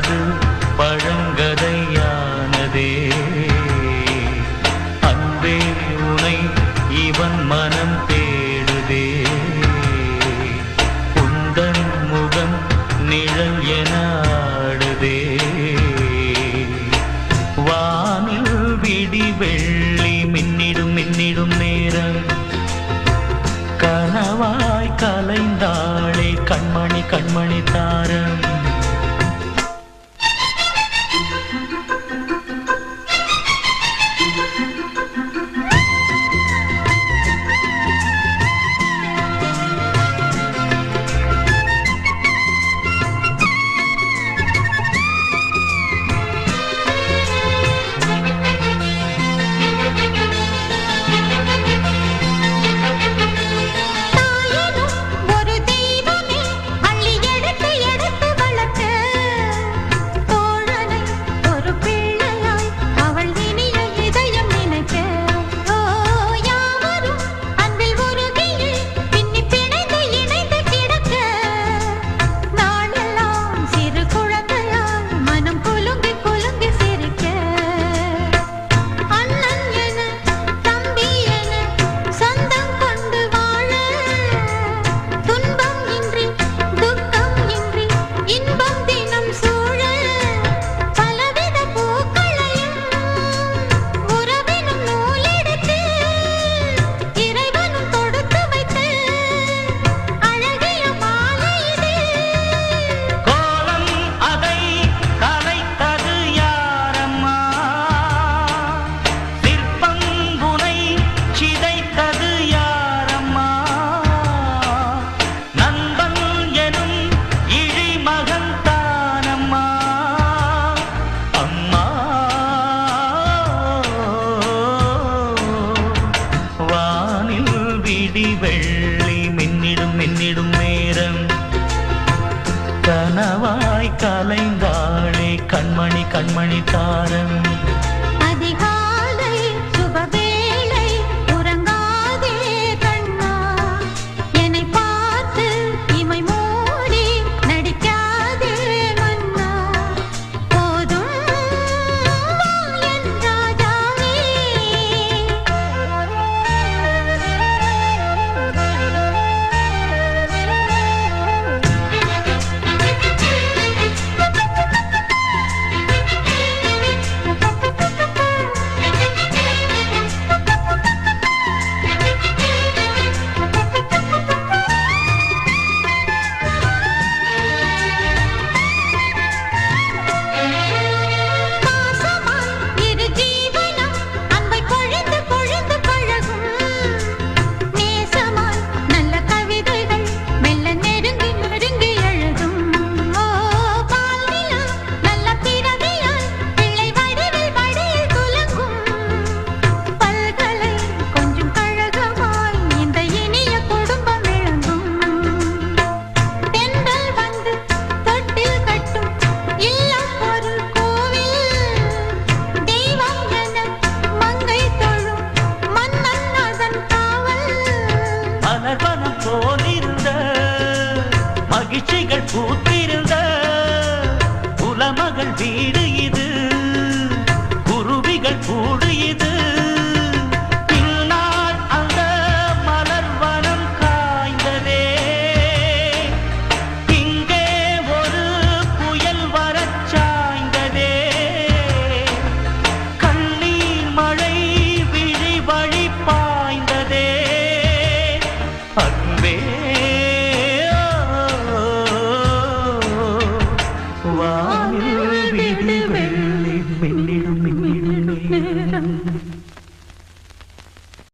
அது பழங்கதையானதே. அன்பே உனை இவன் மனம் தேடுதே. உந்தன் முகம் நிழல் என ஆடுதே. வானில் விடி வெள்ளி மின்னிடும் மின்னிடும் நேரம் கனவாய் கலைந்தாளே கண்மணி கண்மணி தாரம். வெள்ளி மின்னிடும் மின்னிடும் நேரம் கனவாய் கலைந்தாளே கண்மணி கண்மணி தாரம். மகிழ்ச்சிகள் பூத்திருந்த புலமகள் வீடு இது, குருவிகள் கூடு இது. பின்னால் அந்த மலர் வனம் காய்ந்ததே, இங்கே ஒரு புயல் வரச் சாய்ந்ததே. கண்ணீர் மழை விழி வழி பாய்ந்ததே. அன்பே வானில் விடு